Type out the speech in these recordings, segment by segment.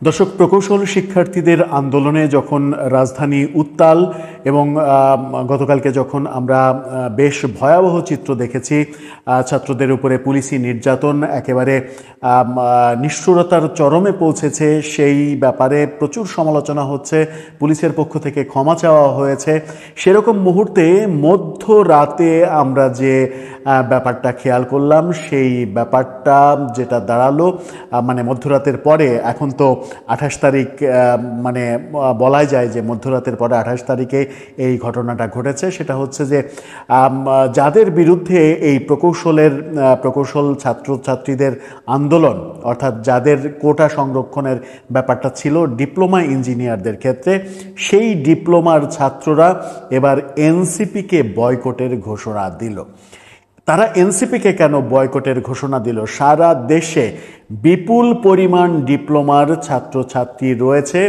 দর্শক, প্রকৌশল শিক্ষার্থীদের আন্দোলনে যখন রাজধানী উত্তাল এবং গতকালকে যখন আমরা বেশ ভয়াবহ চিত্র দেখেছি, ছাত্রদের উপরে পুলিশি নির্যাতন একেবারে নিষ্ঠুরতার চরমে পৌঁছেছে, সেই ব্যাপারে প্রচুর সমালোচনা হচ্ছে, পুলিশের পক্ষ থেকে ক্ষমা চাওয়া হয়েছে। সেরকম মুহূর্তে মধ্যরাতে আমরা যে ব্যাপারটা খেয়াল করলাম, সেই ব্যাপারটা যেটা দাঁড়ালো মানে মধ্যরাতের পরে, এখন তো 28 তারিখ, মানে বলাই যায় যে মধ্যরাতের পরে 28 তারিখে এই ঘটনাটা ঘটেছে। সেটা হচ্ছে যে যাদের বিরুদ্ধে এই প্রকৌশল ছাত্রছাত্রীদের আন্দোলন, অর্থাৎ যাদের কোটা সংরক্ষণের ব্যাপারটা ছিল ডিপ্লোমা ইঞ্জিনিয়ারদের ক্ষেত্রে, সেই ডিপ্লোমার ছাত্ররা এবার এনসিপিকে বয়কটের ঘোষণা দিল। তারা এনসিপিকে কেন বয়কটের ঘোষণা দিল? সারা দেশে বিপুল পরিমাণ ডিপ্লোমার ছাত্রছাত্রী রয়েছে,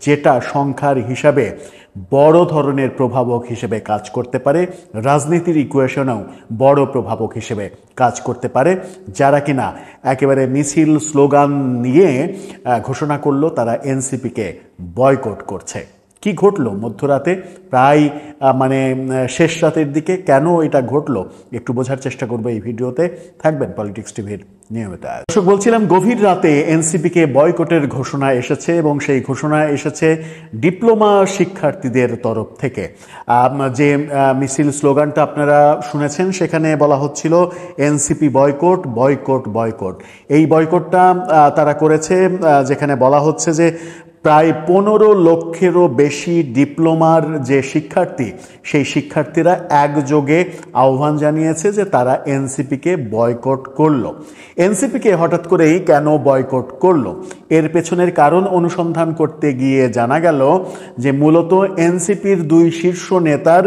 যেটা সংখ্যার হিসাবে বড় ধরনের প্রভাবক হিসেবে কাজ করতে পারে, রাজনীতির ইকুয়েশনেও বড় প্রভাবক হিসেবে কাজ করতে পারে, যারা কিনা একেবারে মিছিল স্লোগান নিয়ে ঘোষণা করলো তারা এনসিপিকে বয়কট করছে। কি ঘটলো মধ্যরাতে, প্রায় মানে শেষ রাতের দিকে? কেন এটা ঘটলো একটু বোঝার চেষ্টা করবো এই ভিডিওতে। থাকবেন পলিটিক্স টিভির নিয়মিত। দর্শক, বলছিলাম গভীর রাতে এনসিপিকে বয়কটের ঘোষণা এসেছে এবং সেই ঘোষণা এসেছে ডিপ্লোমা শিক্ষার্থীদের তরফ থেকে। যে মিছিল স্লোগানটা আপনারা শুনেছেন, সেখানে বলা হচ্ছিল এনসিপি বয়কট বয়কট বয়কট। এই বয়কটটা তারা করেছে, যেখানে বলা হচ্ছে যে প্রায় 15 লক্ষেরও বেশি ডিপ্লোমার যে শিক্ষার্থী, সেই শিক্ষার্থীরা একযোগে আহ্বান জানিয়েছে যে তারা এনসিপিকে বয়কট করলো। এনসিপিকে হঠাৎ করেই কেন বয়কট করলো, এর পেছনের কারণ অনুসন্ধান করতে গিয়ে জানা গেল যে মূলত এনসিপির দুই শীর্ষ নেতার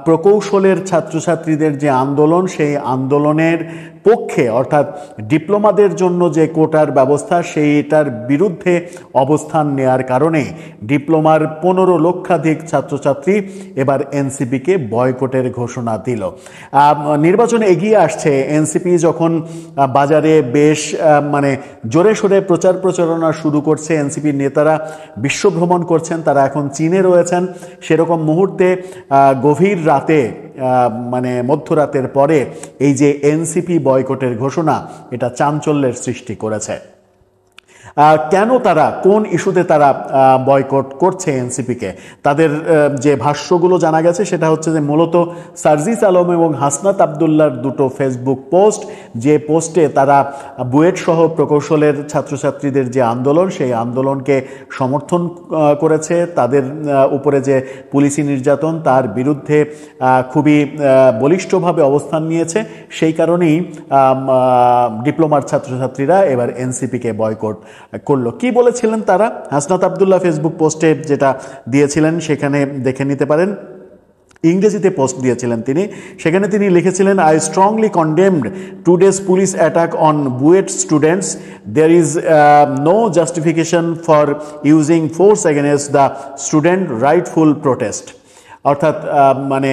প্রকৌশলের ছাত্রছাত্রীদের যে আন্দোলন, সেই আন্দোলনের পক্ষে, অর্থাৎ ডিপ্লোমাদের জন্য যে কোটার ব্যবস্থা, সেইটার বিরুদ্ধে অবস্থান নেয়ার কারণে ডিপ্লোমার 15 লক্ষাধিক ছাত্রছাত্রী এবার এনসিপিকে বয়কটের ঘোষণা দিল। নির্বাচন এগিয়ে আসছে, এনসিপি যখন বাজারে বেশ মানে জোরে সোরে প্রচার প্রচারণা শুরু করছে, এনসিপির নেতারা বিশ্বভ্রমণ করছেন, তারা এখন চীনে রয়েছেন, সেরকম মুহূর্তে গভীর রাতে মানে মধ্যরাতের পরে এই যে এনসিপি বয়কটের ঘোষণা, এটা চাঞ্চল্যের সৃষ্টি করেছে। কেন তারা, কোন ইস্যুতে তারা বয়কট করছে এনসিপিকে? তাদের যে ভাষ্যগুলো জানা গেছে সেটা হচ্ছে যে মূলত সার্জিস আলম এবং হাসনাত আবদুল্লার দুটো ফেসবুক পোস্ট, যে পোস্টে তারা বুয়েট সহ প্রকৌশলের ছাত্রছাত্রীদের যে আন্দোলন, সেই আন্দোলনকে সমর্থন করেছে, তাদের উপরে যে পুলিশি নির্যাতন তার বিরুদ্ধে খুবই বলিষ্ঠভাবে অবস্থান নিয়েছে, সেই কারণেই ডিপ্লোমার ছাত্রছাত্রীরা এবার এনসিপিকে বয়কট করলো। কি বলেছিলেন তারা? হাসনাত আবদুল্লাহ ফেসবুক পোস্টে যেটা দিয়েছিলেন সেখানে দেখে নিতে পারেন, ইংরেজিতে পোস্ট দিয়েছিলেন তিনি। সেখানে তিনি লিখেছিলেন, I strongly condemned today's police attack on BUET students, there is no justification for using force against the student rightful protest. অর্থাৎ মানে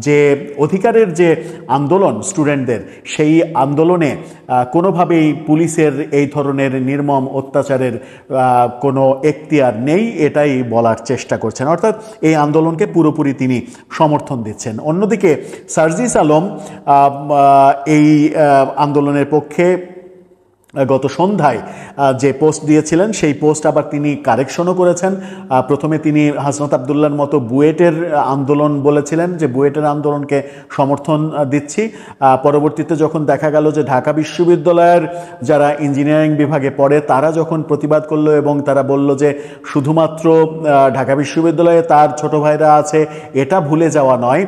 যে অধিকারের যে আন্দোলন স্টুডেন্টদের, সেই আন্দোলনে কোনোভাবেই পুলিশের এই ধরনের নির্মম অত্যাচারের কোনো এখতিয়ার নেই, এটাই বলার চেষ্টা করছেন। অর্থাৎ এই আন্দোলনকে পুরোপুরি তিনি সমর্থন দিচ্ছেন। অন্যদিকে সার্জিস আলম এই আন্দোলনের পক্ষে গত সন্ধ্যায় যে পোস্ট দিয়েছিলেন, সেই পোস্ট আবার তিনি কারেকশনও করেছেন। প্রথমে তিনি হাসনাত আবদুল্লার মতো বুয়েটের আন্দোলন বলেছিলেন, যে বুয়েটের আন্দোলনকে সমর্থন দিচ্ছি। পরবর্তীতে যখন দেখা গেল যে ঢাকা বিশ্ববিদ্যালয়ের যারা ইঞ্জিনিয়ারিং বিভাগে পড়ে, তারা যখন প্রতিবাদ করলো এবং তারা বলল যে শুধুমাত্র ঢাকা বিশ্ববিদ্যালয়ে তার ছোট ভাইরা আছে, এটা ভুলে যাওয়া নয়,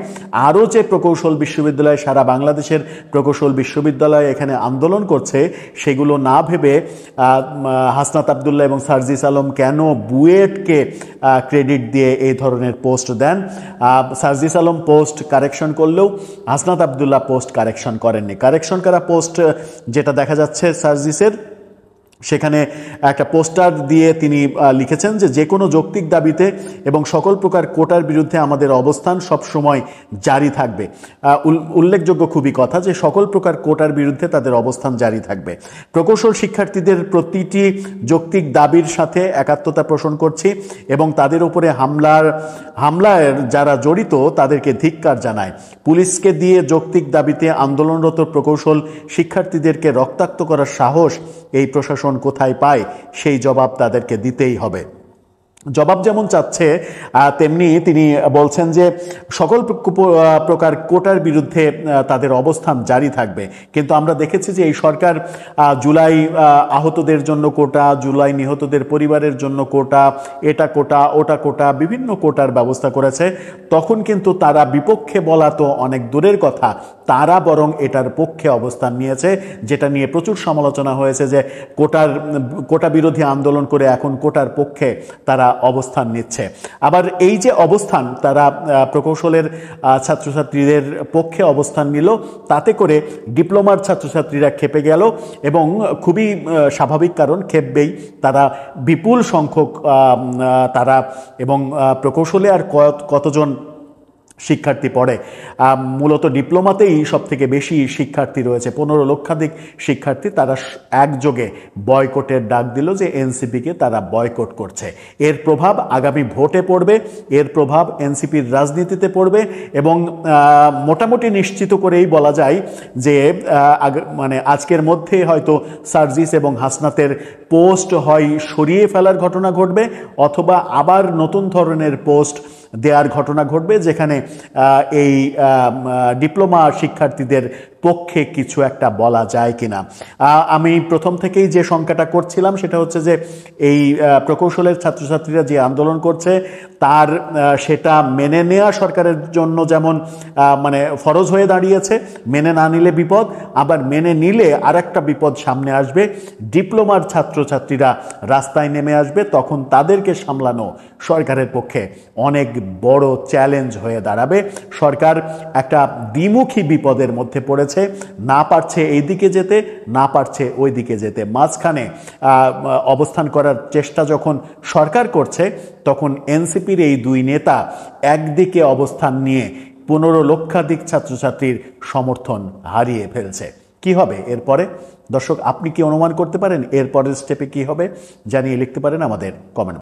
আরও যে প্রকৌশল বিশ্ববিদ্যালয়, সারা বাংলাদেশের প্রকৌশল বিশ্ববিদ্যালয় এখানে আন্দোলন করছে, সেগুলো না ভেবে হাসনাত আবদুল্লাহ এবং সার্জিস আলম কেন বুয়েটকে ক্রেডিট দিয়ে এই ধরনের পোস্ট দেন? সার্জিস আলম পোস্ট কারেকশন করলেও হাসনাত আবদুল্লাহ পোস্ট কারেকশন করেননি। কারেকশন করা পোস্ট যেটা দেখা যাচ্ছে সার্জিসের, সেখানে একটা পোস্টার দিয়ে তিনি লিখেছেন যে কোনো যৌক্তিক দাবিতে এবং সকল প্রকার কোটার বিরুদ্ধে আমাদের অবস্থান সব সময় জারি থাকবে। উল্লেখযোগ্য খুবই কথা যে সকল প্রকার কোটার বিরুদ্ধে তাদের অবস্থান জারি থাকবে। প্রকৌশল শিক্ষার্থীদের প্রতিটি যৌক্তিক দাবির সাথে একাত্মতা পোষণ করছি এবং তাদের উপরে হামলার যারা জড়িত তাদেরকে ধিক্কার জানায়। পুলিশকে দিয়ে যৌক্তিক দাবিতে আন্দোলনরত প্রকৌশল শিক্ষার্থীদেরকে রক্তাক্ত করার সাহস এই প্রশাসন কোথায় পায়, সেই জবাব তাদেরকে দিতেই হবে। জবাব যেমন চাচ্ছে তেমনি তিনি বলছেন যে সকল প্রকার কোটার বিরুদ্ধে তাদের অবস্থান জারি থাকবে। কিন্তু আমরা দেখেছি যে এই সরকার জুলাই আহতদের জন্য কোটা, জুলাই নিহতদের পরিবারের জন্য কোটা, এটা কোটা ওটা কোটা, বিভিন্ন কোটার ব্যবস্থা করেছে। তখন কিন্তু তারা বিপক্ষে বলা তো অনেক দূরের কথা, তারা বরং এটার পক্ষে অবস্থান নিয়েছে, যেটা নিয়ে প্রচুর সমালোচনা হয়েছে যে কোটা বিরোধী আন্দোলন করে এখন কোটার পক্ষে তারা অবস্থান নিচ্ছে। আবার এই যে অবস্থান তারা প্রকৌশলের ছাত্রছাত্রীদের পক্ষে অবস্থান নিল, তাতে করে ডিপ্লোমার ছাত্রছাত্রীরা ক্ষেপে গেল এবং খুবই স্বাভাবিক, কারণ ক্ষেপবেই তারা, বিপুল সংখ্যক তারা, এবং প্রকৌশলে আর কতজন শিক্ষার্থী পড়ে, মূলত ডিপ্লোমাতেই সব থেকে বেশি শিক্ষার্থী রয়েছে, 15 লক্ষাধিক শিক্ষার্থী। তারা একযোগে বয়কটের ডাক দিল যে এনসিপিকে তারা বয়কট করছে। এর প্রভাব আগামী ভোটে পড়বে, এর প্রভাব এনসিপির রাজনীতিতে পড়বে এবং মোটামুটি নিশ্চিত করেই বলা যায় যে মানে আজকের মধ্যে হয়তো সার্জিস এবং হাসনাতের পোস্ট হয় সরিয়ে ফেলার ঘটনা ঘটবে, অথবা আবার নতুন ধরনের পোস্ট দেওয়ার ঘটনা ঘটবে, যেখানে এই ডিপ্লোমা শিক্ষার্থীদের পক্ষে কিছু একটা বলা যায় কিনা। আমি প্রথম থেকেই যে শঙ্কাটা করছিলাম সেটা হচ্ছে যে এই প্রকৌশলের ছাত্রছাত্রীরা যে আন্দোলন করছে তার সেটা মেনে নেওয়া সরকারের জন্য যেমন মানে ফরজ হয়ে দাঁড়িয়েছে, মেনে না নিলে বিপদ, আবার মেনে নিলে আরেকটা বিপদ সামনে আসবে, ডিপ্লোমার ছাত্রছাত্রীরা রাস্তায় নেমে আসবে, তখন তাদেরকে সামলানো সরকারের পক্ষে অনেক বড় চ্যালেঞ্জ হয়ে দাঁড়াবে। সরকার একটা দ্বিমুখী বিপদের মধ্যে পড়েছে, না পারছে এই দিকে যেতে, না পারছে ওই দিকে যেতে, মাঝখানে অবস্থান করার চেষ্টা যখন সরকার করছে, তখন এনসিপির এই দুই নেতা একদিকে অবস্থান নিয়ে 15 লক্ষাধিক ছাত্রছাত্রীর সমর্থন হারিয়ে ফেলছে। কি হবে এরপরে? দর্শক, আপনি কি অনুমান করতে পারেন এরপরের স্টেপে কি হবে? জানিয়ে লিখতে পারেন আমাদের কমেন্ট।